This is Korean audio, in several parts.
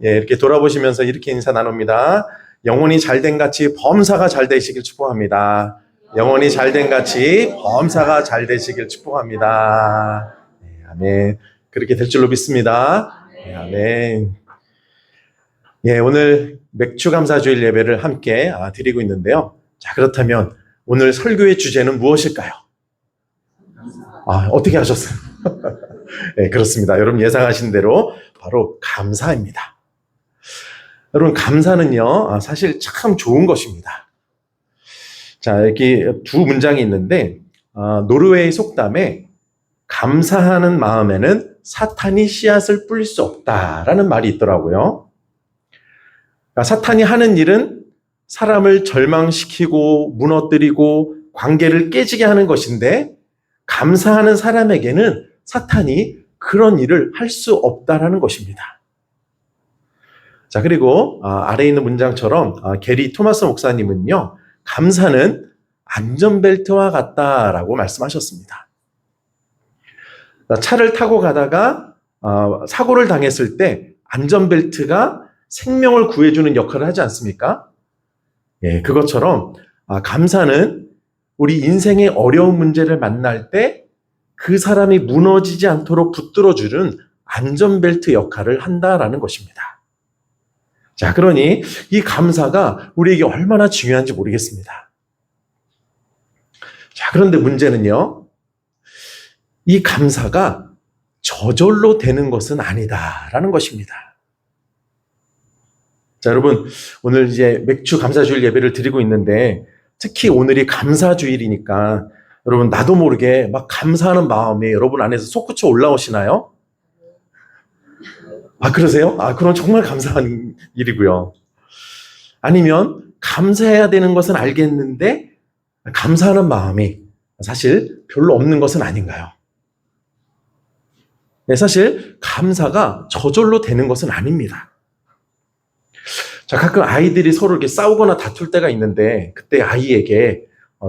예, 이렇게 돌아보시면서 이렇게 인사 나눕니다. 영혼이 잘된 같이 범사가 잘 되시길 축복합니다. 영혼이 잘된 같이 범사가 잘 되시길 축복합니다. 네, 아멘. 그렇게 될 줄로 믿습니다. 네, 아멘. 예, 오늘 맥주감사주일 예배를 함께 드리고 있는데요. 자, 그렇다면 오늘 설교의 주제는 무엇일까요? 어떻게 하셨어요? 네, 그렇습니다. 여러분 예상하신 대로 바로 감사입니다. 여러분, 감사는요, 사실 참 좋은 것입니다. 자, 여기 두 문장이 있는데, 노르웨이 속담에 감사하는 마음에는 사탄이 씨앗을 뿌릴 수 없다라는 말이 있더라고요. 그러니까 사탄이 하는 일은 사람을 절망시키고 무너뜨리고 관계를 깨지게 하는 것인데, 감사하는 사람에게는 사탄이 그런 일을 할 수 없다라는 것입니다. 자, 그리고 아래에 있는 문장처럼 게리 토마스 목사님은요, 감사는 안전벨트와 같다라고 말씀하셨습니다. 차를 타고 가다가 사고를 당했을 때 안전벨트가 생명을 구해주는 역할을 하지 않습니까? 예, 그것처럼 감사는 우리 인생의 어려운 문제를 만날 때 그 사람이 무너지지 않도록 붙들어주는 안전벨트 역할을 한다라는 것입니다. 자, 그러니 이 감사가 우리에게 얼마나 중요한지 모르겠습니다. 자, 그런데 문제는요, 이 감사가 저절로 되는 것은 아니다라는 것입니다. 자, 여러분, 오늘 이제 맥주 감사주일 예배를 드리고 있는데, 특히 오늘이 감사주일이니까 여러분, 나도 모르게 막 감사하는 마음이 여러분 안에서 솟구쳐 올라오시나요? 그러세요? 그럼 정말 감사한 일이고요. 아니면 감사해야 되는 것은 알겠는데 감사하는 마음이 사실 별로 없는 것은 아닌가요? 네, 사실 감사가 저절로 되는 것은 아닙니다. 자, 가끔 아이들이 서로 이렇게 싸우거나 다툴 때가 있는데 그때 아이에게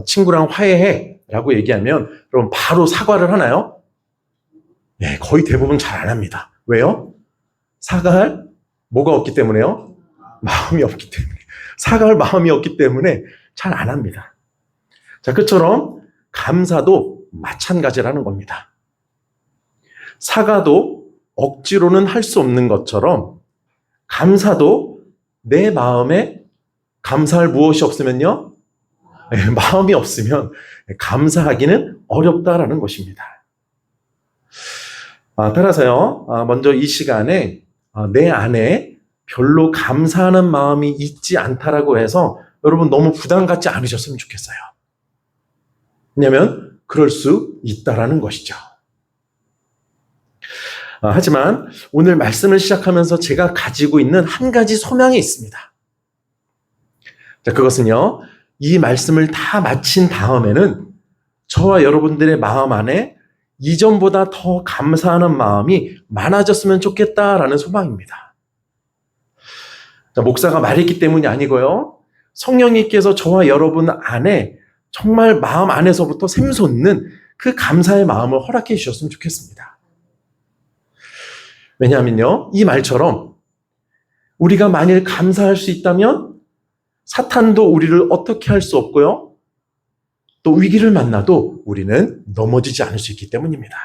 친구랑 화해해 라고 얘기하면 그럼 바로 사과를 하나요? 네, 거의 대부분 잘 안 합니다. 왜요? 사과할 뭐가 없기 때문에요? 마음이 없기 때문에. 사과할 마음이 없기 때문에 잘 안 합니다. 자, 그처럼 감사도 마찬가지라는 겁니다. 사과도 억지로는 할 수 없는 것처럼 감사도 내 마음에 감사할 무엇이 없으면요? 마음이 없으면 감사하기는 어렵다라는 것입니다. 따라서요, 먼저 이 시간에 내 안에 별로 감사하는 마음이 있지 않다라고 해서 여러분 너무 부담 갖지 않으셨으면 좋겠어요. 왜냐하면 그럴 수 있다라는 것이죠. 하지만 오늘 말씀을 시작하면서 제가 가지고 있는 한 가지 소망이 있습니다. 자, 그것은요, 이 말씀을 다 마친 다음에는 저와 여러분들의 마음 안에 이전보다 더 감사하는 마음이 많아졌으면 좋겠다라는 소망입니다. 자, 목사가 말했기 때문이 아니고요, 성령님께서 저와 여러분 안에 정말 마음 안에서부터 샘솟는 그 감사의 마음을 허락해 주셨으면 좋겠습니다. 왜냐하면요, 이 말처럼 우리가 만일 감사할 수 있다면 사탄도 우리를 어떻게 할 수 없고요, 또 위기를 만나도 우리는 넘어지지 않을 수 있기 때문입니다.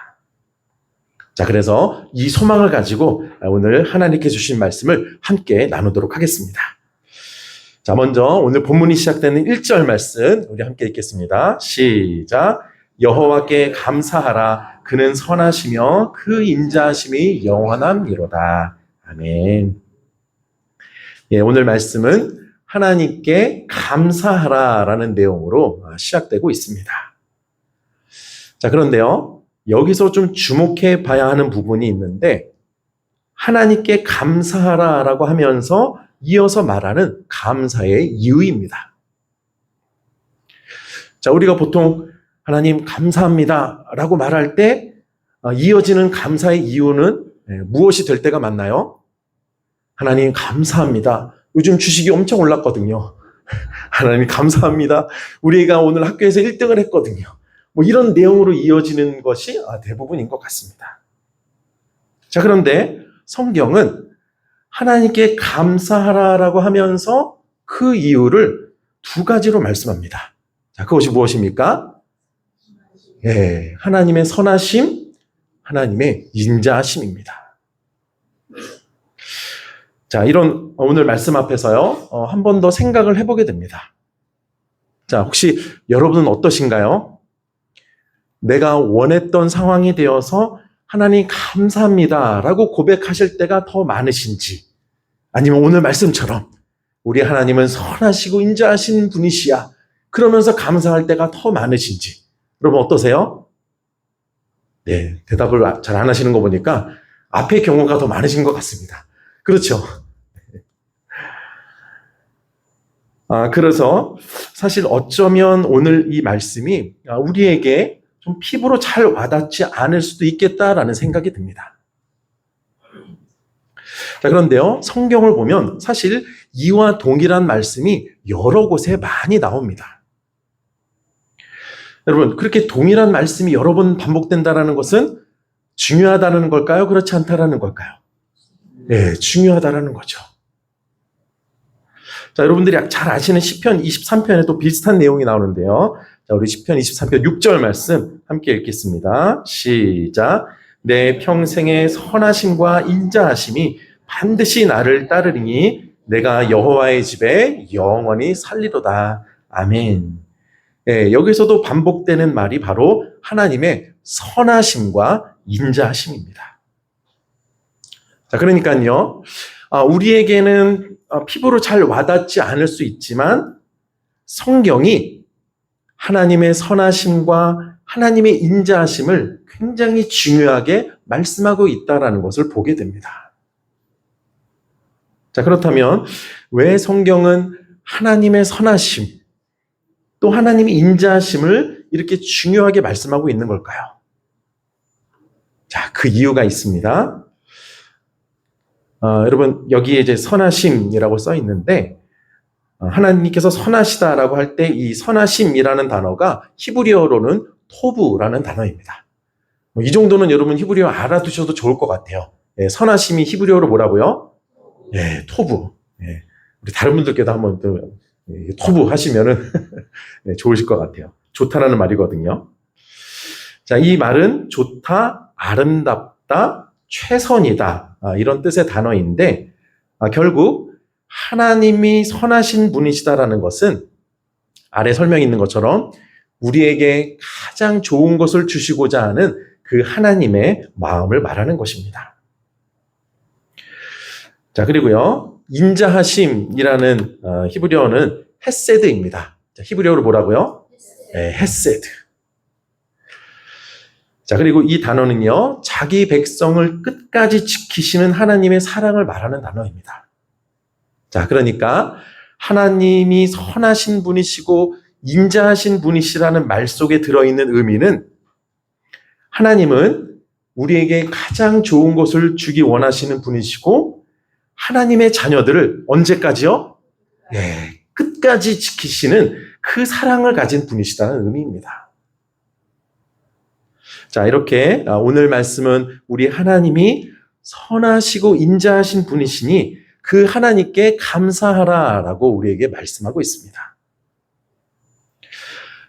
자, 그래서 이 소망을 가지고 오늘 하나님께 주신 말씀을 함께 나누도록 하겠습니다. 자, 먼저 오늘 본문이 시작되는 1절 말씀 우리 함께 읽겠습니다. 시작. 여호와께 감사하라. 그는 선하시며 그 인자하심이 영원함이로다. 아멘. 예, 오늘 말씀은 하나님께 감사하라라는 내용으로 시작되고 있습니다. 자, 그런데요, 여기서 좀 주목해 봐야 하는 부분이 있는데, 하나님께 감사하라라고 하면서 이어서 말하는 감사의 이유입니다. 자, 우리가 보통 하나님 감사합니다 라고 말할 때 이어지는 감사의 이유는 무엇이 될 때가 많나요? 하나님 감사합니다. 요즘 주식이 엄청 올랐거든요. 하나님 감사합니다. 우리 애가 오늘 학교에서 1등을 했거든요. 뭐 이런 내용으로 이어지는 것이 대부분인 것 같습니다. 자, 그런데 성경은 하나님께 감사하라라고 하면서 그 이유를 두 가지로 말씀합니다. 자, 그것이 무엇입니까? 예, 하나님의 선하심, 하나님의 인자하심입니다. 자, 이런 오늘 말씀 앞에서요, 한 번 더 생각을 해보게 됩니다. 자, 혹시 여러분은 어떠신가요? 내가 원했던 상황이 되어서 하나님 감사합니다 라고 고백하실 때가 더 많으신지, 아니면 오늘 말씀처럼 우리 하나님은 선하시고 인자하신 분이시야 그러면서 감사할 때가 더 많으신지, 여러분 어떠세요? 네, 대답을 잘 안 하시는 거 보니까 앞의 경우가 더 많으신 것 같습니다. 그렇죠? 그래서 사실 어쩌면 오늘 이 말씀이 우리에게 좀 피부로 잘 와닿지 않을 수도 있겠다라는 생각이 듭니다. 자, 그런데요, 성경을 보면 사실 이와 동일한 말씀이 여러 곳에 많이 나옵니다. 여러분, 그렇게 동일한 말씀이 여러 번 반복된다는 것은 중요하다는 걸까요? 그렇지 않다는 걸까요? 네, 중요하다는 거죠. 자, 여러분들이 잘 아시는 시편 23편에도 비슷한 내용이 나오는데요. 자, 우리 시편 23편 6절 말씀 함께 읽겠습니다. 시작. 내 평생의 선하심과 인자하심이 반드시 나를 따르리니 내가 여호와의 집에 영원히 살리로다. 아멘. 네, 여기서도 반복되는 말이 바로 하나님의 선하심과 인자하심입니다. 자, 그러니까요, 우리에게는 피부로 잘 와닿지 않을 수 있지만 성경이 하나님의 선하심과 하나님의 인자하심을 굉장히 중요하게 말씀하고 있다는 것을 보게 됩니다. 자, 그렇다면 왜 성경은 하나님의 선하심, 또 하나님의 인자하심을 이렇게 중요하게 말씀하고 있는 걸까요? 자, 그 이유가 있습니다. 여러분, 여기에 이제 선하심이라고 써 있는데, 하나님께서 선하시다라고 할 때 이 선하심이라는 단어가 히브리어로는 토브라는 단어입니다. 이 정도는 여러분 히브리어 알아두셔도 좋을 것 같아요. 예, 선하심이 히브리어로 뭐라고요? 예, 토브. 예, 우리 다른 분들께도 한번 또 토브 하시면은 좋으실 것 같아요. 좋다라는 말이거든요. 자, 이 말은 좋다, 아름답다, 최선이다, 이런 뜻의 단어인데, 결국 하나님이 선하신 분이시다라는 것은 아래 설명이 있는 것처럼 우리에게 가장 좋은 것을 주시고자 하는 그 하나님의 마음을 말하는 것입니다. 자, 그리고요, 인자하심이라는 히브리어는 헤세드입니다. 자, 히브리어로 뭐라고요? 네, 헤세드. 자, 그리고 이 단어는요, 자기 백성을 끝까지 지키시는 하나님의 사랑을 말하는 단어입니다. 자, 그러니까 하나님이 선하신 분이시고 인자하신 분이시라는 말 속에 들어있는 의미는 하나님은 우리에게 가장 좋은 것을 주기 원하시는 분이시고 하나님의 자녀들을 언제까지요? 네, 끝까지 지키시는 그 사랑을 가진 분이시다는 의미입니다. 자, 이렇게 오늘 말씀은 우리 하나님이 선하시고 인자하신 분이시니 그 하나님께 감사하라라고 우리에게 말씀하고 있습니다.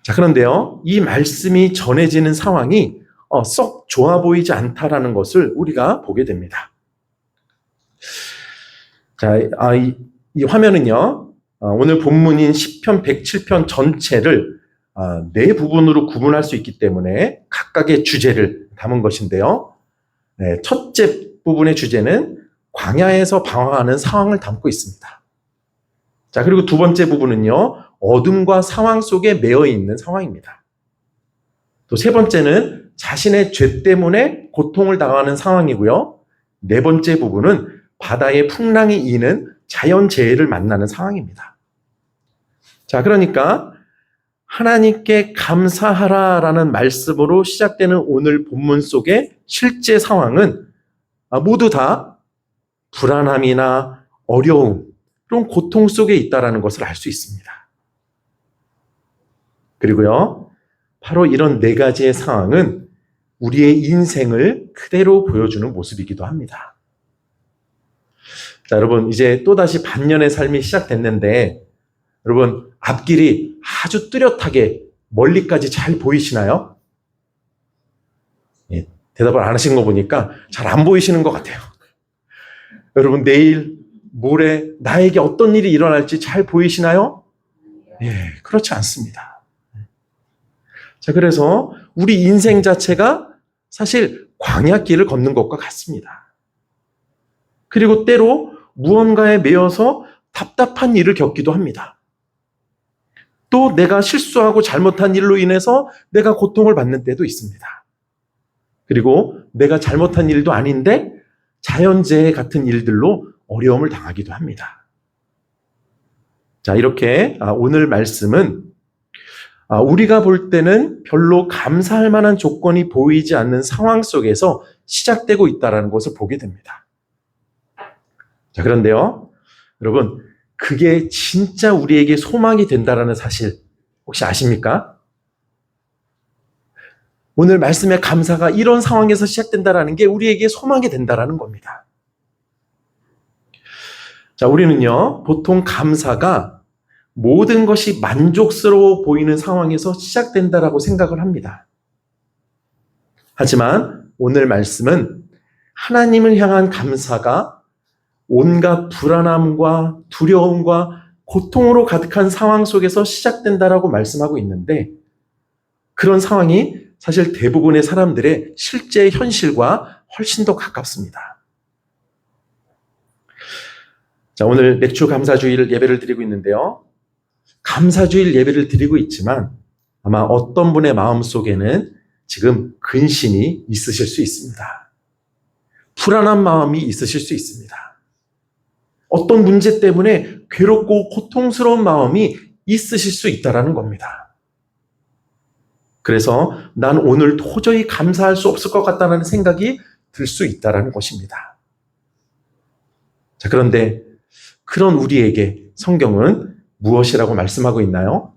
자, 그런데요, 이 말씀이 전해지는 상황이 썩 좋아 보이지 않다라는 것을 우리가 보게 됩니다. 자, 이 화면은요, 오늘 본문인 시편 107편 전체를 네 부분으로 구분할 수 있기 때문에 각각의 주제를 담은 것인데요. 네, 첫째 부분의 주제는 광야에서 방황하는 상황을 담고 있습니다. 자, 그리고 두 번째 부분은요, 어둠과 상황 속에 매여 있는 상황입니다. 또 세 번째는 자신의 죄 때문에 고통을 당하는 상황이고요. 네 번째 부분은 바다의 풍랑이 이는 자연재해를 만나는 상황입니다. 자, 그러니까 하나님께 감사하라라는 말씀으로 시작되는 오늘 본문 속의 실제 상황은 모두 다 불안함이나 어려움, 그런 고통 속에 있다는 것을 알 수 있습니다. 그리고요, 바로 이런 네 가지의 상황은 우리의 인생을 그대로 보여주는 모습이기도 합니다. 자, 여러분, 이제 또다시 반년의 삶이 시작됐는데, 여러분, 앞길이 아주 뚜렷하게 멀리까지 잘 보이시나요? 예, 대답을 안 하신 거 보니까 잘 안 보이시는 것 같아요. 여러분, 내일, 모레, 나에게 어떤 일이 일어날지 잘 보이시나요? 예, 그렇지 않습니다. 자, 그래서 우리 인생 자체가 사실 광야길을 걷는 것과 같습니다. 그리고 때로 무언가에 매여서 답답한 일을 겪기도 합니다. 또 내가 실수하고 잘못한 일로 인해서 내가 고통을 받는 때도 있습니다. 그리고 내가 잘못한 일도 아닌데 자연재해 같은 일들로 어려움을 당하기도 합니다. 자, 이렇게 오늘 말씀은 우리가 볼 때는 별로 감사할 만한 조건이 보이지 않는 상황 속에서 시작되고 있다는 것을 보게 됩니다. 자, 그런데요, 여러분, 그게 진짜 우리에게 소망이 된다는 사실 혹시 아십니까? 오늘 말씀의 감사가 이런 상황에서 시작된다는 게 우리에게 소망이 된다는 겁니다. 자, 우리는요, 보통 감사가 모든 것이 만족스러워 보이는 상황에서 시작된다라고 생각을 합니다. 하지만 오늘 말씀은 하나님을 향한 감사가 온갖 불안함과 두려움과 고통으로 가득한 상황 속에서 시작된다라고 말씀하고 있는데, 그런 상황이 사실 대부분의 사람들의 실제 현실과 훨씬 더 가깝습니다. 자, 오늘 맥주 감사주일 예배를 드리고 있는데요. 감사주일 예배를 드리고 있지만 아마 어떤 분의 마음속에는 지금 근심이 있으실 수 있습니다. 불안한 마음이 있으실 수 있습니다. 어떤 문제 때문에 괴롭고 고통스러운 마음이 있으실 수 있다는 겁니다. 그래서 난 오늘 도저히 감사할 수 없을 것 같다는 생각이 들 수 있다는 것입니다. 자, 그런데 그런 우리에게 성경은 무엇이라고 말씀하고 있나요?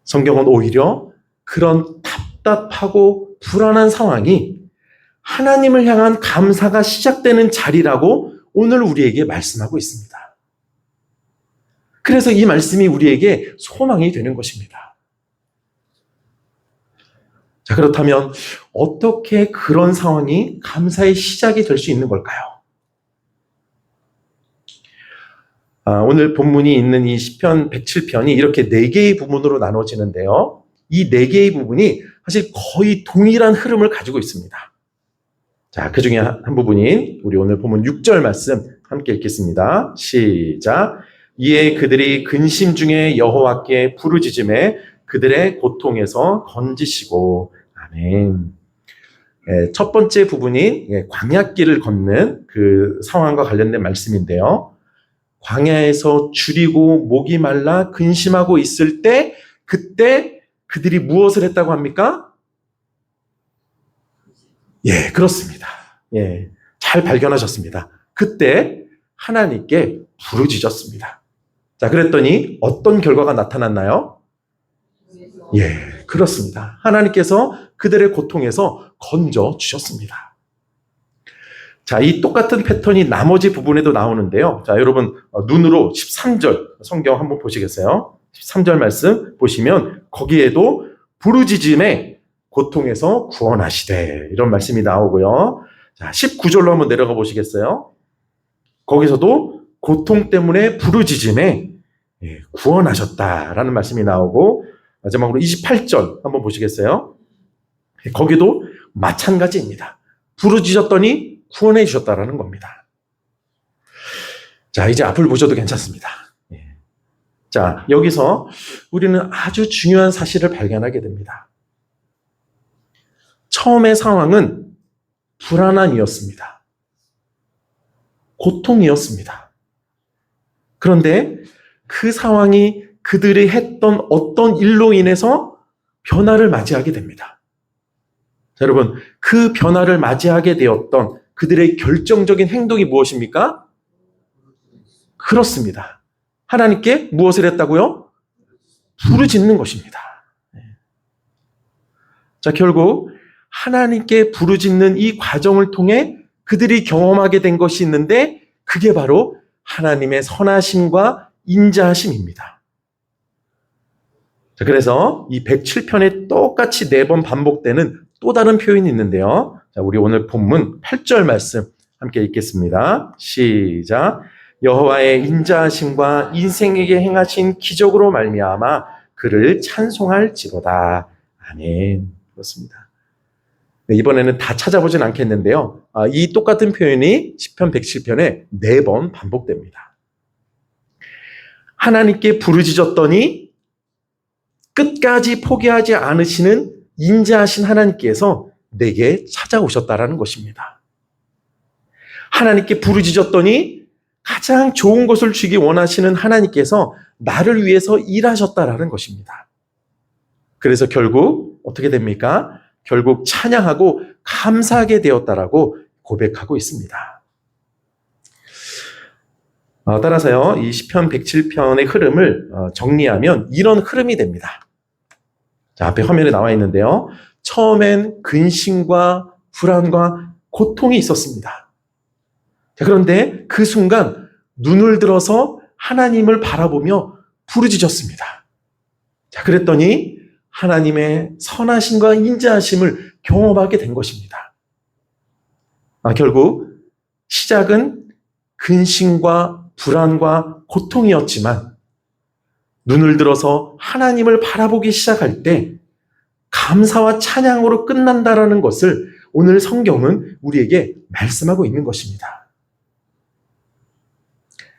성경은 오히려 그런 답답하고 불안한 상황이 하나님을 향한 감사가 시작되는 자리라고 오늘 우리에게 말씀하고 있습니다. 그래서 이 말씀이 우리에게 소망이 되는 것입니다. 자, 그렇다면 어떻게 그런 상황이 감사의 시작이 될 수 있는 걸까요? 오늘 본문이 있는 이 시편 107편이 이렇게 4개의 부분으로 나눠지는데요. 이 4개의 부분이 사실 거의 동일한 흐름을 가지고 있습니다. 자, 그 중에 한 부분인 우리 오늘 본문 6절 말씀 함께 읽겠습니다. 시작. 이에 그들이 근심 중에 여호와께 부르짖음에 그들의 고통에서 건지시고. 아멘. 첫 번째 부분인 광야길을 걷는 그 상황과 관련된 말씀인데요. 광야에서 줄이고 목이 말라 근심하고 있을 때, 그때 그들이 무엇을 했다고 합니까? 예, 그렇습니다. 예, 잘 발견하셨습니다. 그때 하나님께 부르짖었습니다. 자, 그랬더니 어떤 결과가 나타났나요? 예, 그렇습니다. 하나님께서 그들의 고통에서 건져 주셨습니다. 자, 이 똑같은 패턴이 나머지 부분에도 나오는데요. 자, 여러분 눈으로 13절 성경 한번 보시겠어요? 13절 말씀 보시면 거기에도 부르짖음에 고통에서 구원하시되 이런 말씀이 나오고요. 자, 19절로 한번 내려가 보시겠어요? 거기서도 고통 때문에 부르짖음에 구원하셨다라는 말씀이 나오고, 마지막으로 28절 한번 보시겠어요? 거기도 마찬가지입니다. 부르짖었더니 구원해 주셨다라는 겁니다. 자, 이제 앞을 보셔도 괜찮습니다. 자, 여기서 우리는 아주 중요한 사실을 발견하게 됩니다. 처음의 상황은 불안함이었습니다. 고통이었습니다. 그런데 그 상황이 그들이 했던 어떤 일로 인해서 변화를 맞이하게 됩니다. 자, 여러분, 그 변화를 맞이하게 되었던 그들의 결정적인 행동이 무엇입니까? 그렇습니다. 하나님께 무엇을 했다고요? 부르짖는 것입니다. 자, 결국 하나님께 부르짖는 이 과정을 통해 그들이 경험하게 된 것이 있는데 그게 바로 하나님의 선하심과 인자하심입니다. 자, 그래서 이 107편에 똑같이 4번 반복되는 또 다른 표현이 있는데요. 자, 우리 오늘 본문 8절 말씀 함께 읽겠습니다. 시작. 여호와의 인자하심과 인생에게 행하신 기적으로 말미암아 그를 찬송할지로다. 아멘. 그렇습니다. 네, 이번에는 다 찾아보진 않겠는데요. 이 똑같은 표현이 시편 107편에 4번 반복됩니다. 하나님께 부르짖었더니 끝까지 포기하지 않으시는 인자하신 하나님께서 내게 찾아오셨다라는 것입니다. 하나님께 부르짖었더니 가장 좋은 것을 주기 원하시는 하나님께서 나를 위해서 일하셨다라는 것입니다. 그래서 결국 어떻게 됩니까? 결국 찬양하고 감사하게 되었다라고 고백하고 있습니다. 따라서요, 이 시편 107편의 흐름을 정리하면 이런 흐름이 됩니다. 자, 앞에 화면에 나와 있는데요. 처음엔 근심과 불안과 고통이 있었습니다. 자, 그런데 그 순간 눈을 들어서 하나님을 바라보며 부르짖었습니다. 자, 그랬더니 하나님의 선하심과 인자하심을 경험하게 된 것입니다. 결국 시작은 근심과 불안과 고통이었지만 눈을 들어서 하나님을 바라보기 시작할 때 감사와 찬양으로 끝난다라는 것을 오늘 성경은 우리에게 말씀하고 있는 것입니다.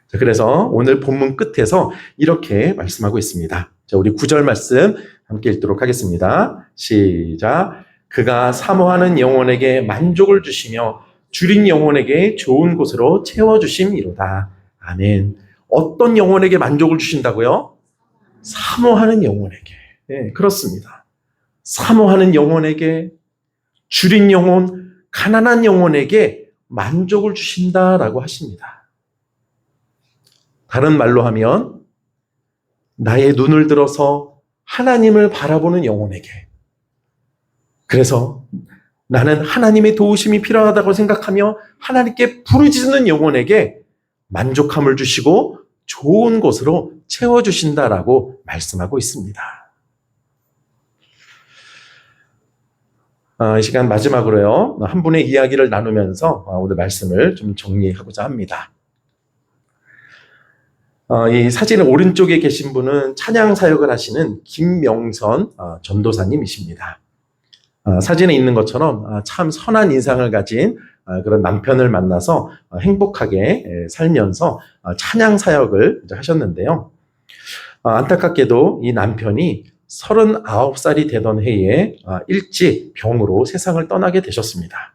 자, 그래서 오늘 본문 끝에서 이렇게 말씀하고 있습니다. 자, 우리 9절 말씀 함께 읽도록 하겠습니다. 시작. 그가 사모하는 영혼에게 만족을 주시며 줄인 영혼에게 좋은 곳으로 채워주심이로다. 아멘. 어떤 영혼에게 만족을 주신다고요? 사모하는 영혼에게. 네, 그렇습니다. 사모하는 영혼에게, 줄인 영혼, 가난한 영혼에게 만족을 주신다라고 하십니다. 다른 말로 하면 나의 눈을 들어서 하나님을 바라보는 영혼에게, 그래서 나는 하나님의 도우심이 필요하다고 생각하며 하나님께 부르짖는 영혼에게 만족함을 주시고 좋은 곳으로 채워주신다라고 말씀하고 있습니다. 이 시간 마지막으로요, 한 분의 이야기를 나누면서 오늘 말씀을 좀 정리하고자 합니다. 이 사진 오른쪽에 계신 분은 찬양 사역을 하시는 김명선 전도사님이십니다. 사진에 있는 것처럼 참 선한 인상을 가진 그런 남편을 만나서 행복하게 살면서 찬양 사역을 하셨는데요. 안타깝게도 이 남편이 39살이 되던 해에 일찍 병으로 세상을 떠나게 되셨습니다.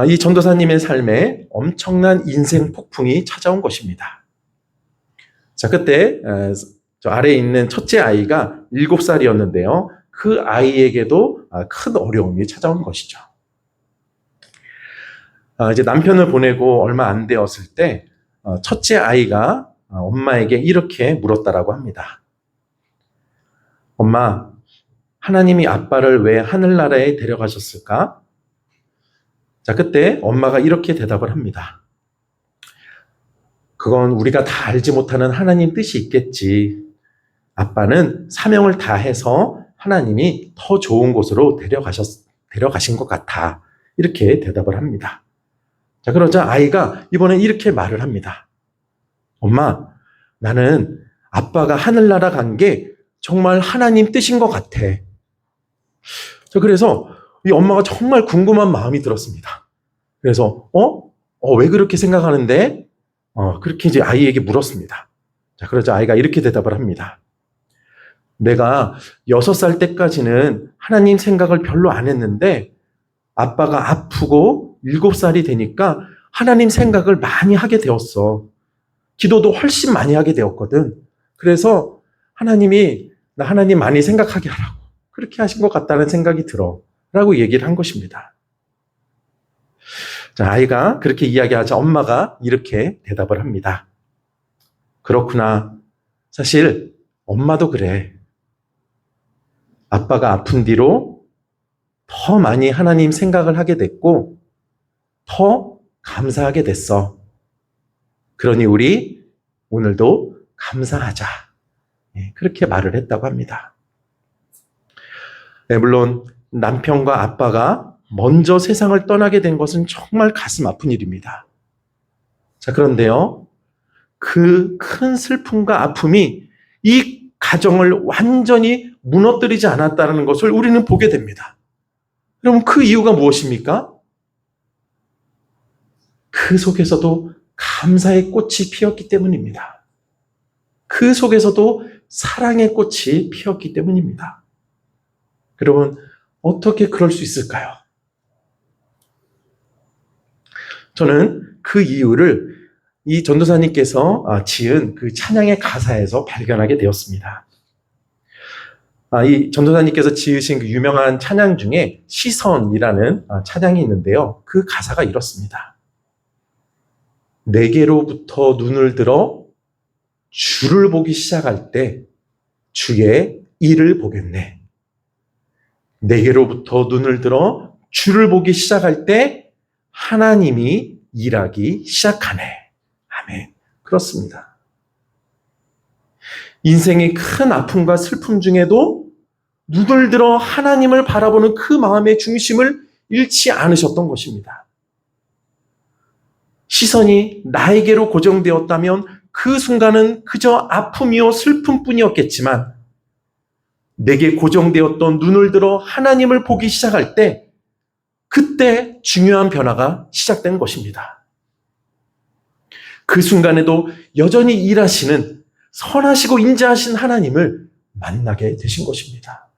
이 전도사님의 삶에 엄청난 인생 폭풍이 찾아온 것입니다. 자, 그때 저 아래에 있는 첫째 아이가 7살이었는데요. 그 아이에게도 큰 어려움이 찾아온 것이죠. 이제 남편을 보내고 얼마 안 되었을 때 첫째 아이가 엄마에게 이렇게 물었다라고 합니다. 엄마, 하나님이 아빠를 왜 하늘나라에 데려가셨을까? 자, 그때 엄마가 이렇게 대답을 합니다. 그건 우리가 다 알지 못하는 하나님 뜻이 있겠지. 아빠는 사명을 다해서 하나님이 더 좋은 곳으로 데려가신 것 같아. 이렇게 대답을 합니다. 자, 그러자 아이가 이번엔 이렇게 말을 합니다. 엄마, 나는 아빠가 하늘나라 간 게 정말 하나님 뜻인 것 같아. 자, 그래서 이 엄마가 정말 궁금한 마음이 들었습니다. 그래서, 왜 그렇게 생각하는데? 그렇게 이제 아이에게 물었습니다. 자, 그러자 아이가 이렇게 대답을 합니다. 내가 6살 때까지는 하나님 생각을 별로 안 했는데 아빠가 아프고 7살이 되니까 하나님 생각을 많이 하게 되었어. 기도도 훨씬 많이 하게 되었거든. 그래서 하나님이 나 하나님 많이 생각하게 하라고 그렇게 하신 것 같다는 생각이 들어 라고 얘기를 한 것입니다. 자, 아이가 그렇게 이야기하자 엄마가 이렇게 대답을 합니다. 그렇구나. 사실 엄마도 그래. 아빠가 아픈 뒤로 더 많이 하나님 생각을 하게 됐고 더 감사하게 됐어. 그러니 우리 오늘도 감사하자. 그렇게 말을 했다고 합니다. 물론 남편과 아빠가 먼저 세상을 떠나게 된 것은 정말 가슴 아픈 일입니다. 자, 그런데요, 그 큰 슬픔과 아픔이 이 가정을 완전히 무너뜨리지 않았다는 것을 우리는 보게 됩니다. 그럼 그 이유가 무엇입니까? 그 속에서도 감사의 꽃이 피었기 때문입니다. 그 속에서도 사랑의 꽃이 피었기 때문입니다. 여러분, 어떻게 그럴 수 있을까요? 저는 그 이유를 이 전도사님께서 지은 그 찬양의 가사에서 발견하게 되었습니다. 이 전도사님께서 지으신 그 유명한 찬양 중에 시선이라는 찬양이 있는데요. 그 가사가 이렇습니다. 내게로부터 눈을 들어 주를 보기 시작할 때 주의 일을 보겠네. 내게로부터 눈을 들어 주를 보기 시작할 때 하나님이 일하기 시작하네. 아멘. 그렇습니다. 인생의 큰 아픔과 슬픔 중에도 눈을 들어 하나님을 바라보는 그 마음의 중심을 잃지 않으셨던 것입니다. 시선이 나에게로 고정되었다면 그 순간은 그저 아픔이요 슬픔뿐이었겠지만 내게 고정되었던 눈을 들어 하나님을 보기 시작할 때 그때 중요한 변화가 시작된 것입니다. 그 순간에도 여전히 일하시는 선하시고 인자하신 하나님을 만나게 되신 것입니다.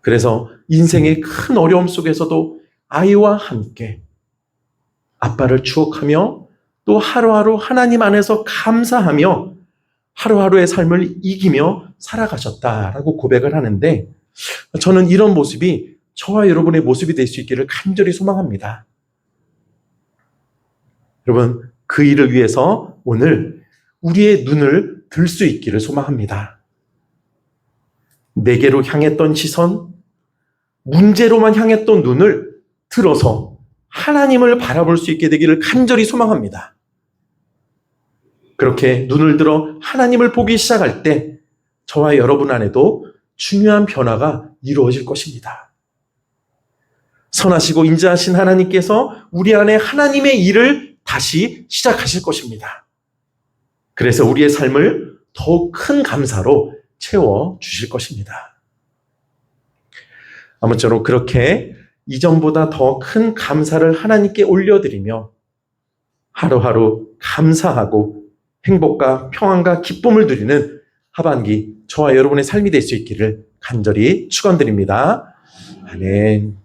그래서 인생의 큰 어려움 속에서도 아이와 함께 아빠를 추억하며 또 하루하루 하나님 안에서 감사하며 하루하루의 삶을 이기며 살아가셨다라고 고백을 하는데 저는 이런 모습이 저와 여러분의 모습이 될 수 있기를 간절히 소망합니다. 여러분, 그 일을 위해서 오늘 우리의 눈을 들 수 있기를 소망합니다. 내게로 향했던 시선, 문제로만 향했던 눈을 들어서 하나님을 바라볼 수 있게 되기를 간절히 소망합니다. 그렇게 눈을 들어 하나님을 보기 시작할 때 저와 여러분 안에도 중요한 변화가 이루어질 것입니다. 선하시고 인자하신 하나님께서 우리 안에 하나님의 일을 다시 시작하실 것입니다. 그래서 우리의 삶을 더욱 큰 감사로 채워주실 것입니다. 아무쪼록 그렇게 이전보다 더 큰 감사를 하나님께 올려드리며 하루하루 감사하고 행복과 평안과 기쁨을 누리는 하반기 저와 여러분의 삶이 될 수 있기를 간절히 축원드립니다. 아멘.